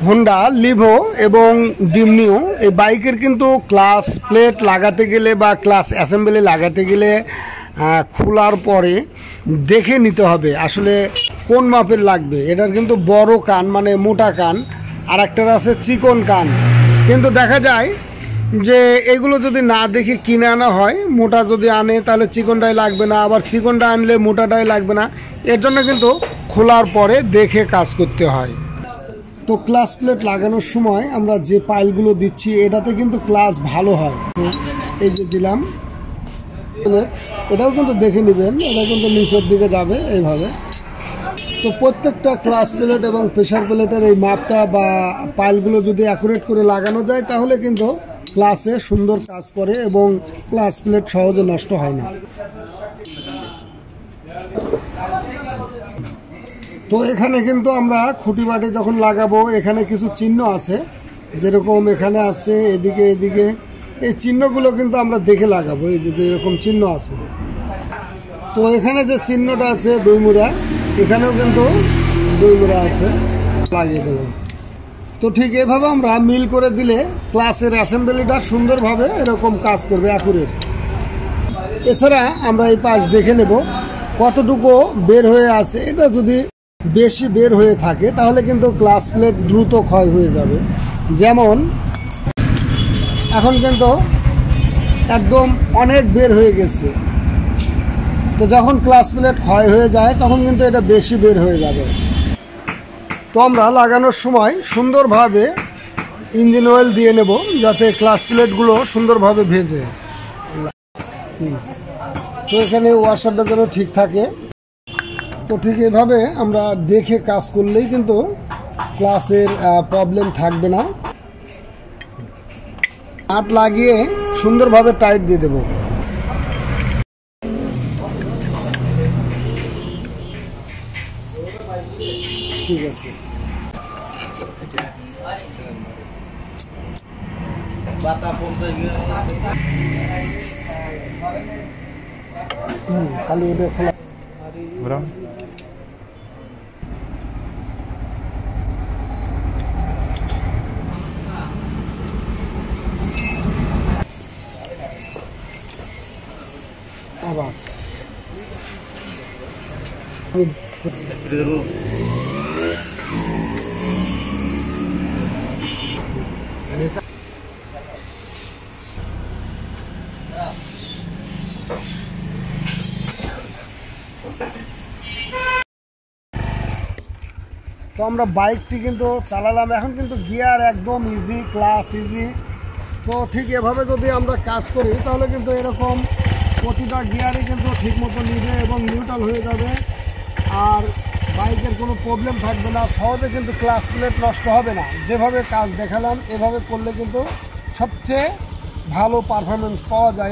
Honda Livo এবং ডিমনিও এই বাইকের কিন্তু ক্লাস প্লেট লাগাতে গেলে বা ক্লাস অ্যাসেম্বলি লাগাতে গেলে খোলার পরে দেখে নিতে হবে আসলে কোন মাপের লাগবে। এটার কিন্তু বড় কান মানে মোটা কান, আর একটার আছে চিকন কান। কিন্তু দেখা যায় যে এগুলো যদি না দেখে কিনে আনা হয়, মোটা যদি আনে তাহলে চিকনটাই লাগবে না, আবার চিকনটা আনলে মোটাটাই লাগবে না। এর জন্য কিন্তু খোলার পরে দেখে কাজ করতে হয়। তো ক্লাস প্লেট লাগানোর সময় আমরা যে পাইলগুলো দিচ্ছি এটাতে কিন্তু ক্লাস ভালো হয়। তো এই যে দিলাম প্লেট, এটাও কিন্তু দেখে নেবেন, এটা কিন্তু নিচের দিকে যাবে এইভাবে। তো প্রত্যেকটা ক্লাস প্লেট এবং প্রেশার প্লেটের এই মাপটা বা পাইলগুলো যদি অ্যাকুরেট করে লাগানো যায় তাহলে কিন্তু ক্লাসে সুন্দর কাজ করে এবং ক্লাস প্লেট সহজে নষ্ট হয় না। তো এখানে কিন্তু আমরা খুঁটি বাটে যখন লাগাবো এখানে কিছু চিহ্ন আছে, যেরকম এখানে আছে এদিকে এদিকে, এই চিহ্নগুলো কিন্তু আমরা দেখে লাগাবো। এই যে এরকম চিহ্ন আছে, তো এখানে যে চিহ্নটা আছে দুই মুড়া, এখানেও কিন্তু দুই মুড়া আছে, লাগিয়ে দেবো। তো ঠিক এভাবে আমরা মিল করে দিলে ক্লাসের অ্যাসেম্বলিটা সুন্দরভাবে এরকম কাজ করবে অ্যাকুরেট। এছাড়া আমরা এই পাশ দেখে নেব কতটুকু বের হয়ে আছে। এটা যদি বেশি বের হয়ে থাকে তাহলে কিন্তু ক্লাস প্লেট দ্রুত ক্ষয় হয়ে যাবে। যেমন এখন কিন্তু একদম অনেক বের হয়ে গেছে, তো যখন ক্লাস প্লেট ক্ষয় হয়ে যায় তখন কিন্তু এটা বেশি বের হয়ে যাবে। তো আমরা লাগানোর সময় সুন্দরভাবে ইঞ্জিন অয়েল দিয়ে নেব যাতে ক্লাস প্লেটগুলো সুন্দরভাবে ভেজে। তো এখানে ওয়াশারটা যেন ঠিক থাকে। তো ঠিক এভাবে আমরা দেখে কাজ করলেই কিন্তু ক্লাসের প্রবলেম থাকবে না। নাট লাগিয়ে সুন্দরভাবে টাইট দিয়ে দেব। ঠিক আছে, খালি এটা খোলা আবার তো আমরা বাইকটি কিন্তু চালালাম, এখন কিন্তু গিয়ার একদম ইজি, ক্লাস ইজি। তো ঠিক এভাবে যদি আমরা কাজ করি তাহলে কিন্তু এরকম প্রতিটা গিয়ারই কিন্তু ঠিক মতো নিবে এবং নিউট্রাল হয়ে যাবে, আর বাইকের কোনো প্রবলেম থাকবে না। সহজে কিন্তু ক্লাস প্লেট নষ্ট হবে না। যেভাবে কাজ দেখালাম এভাবে করলে কিন্তু সবচেয়ে ভালো পারফরমেন্স পাওয়া যায়।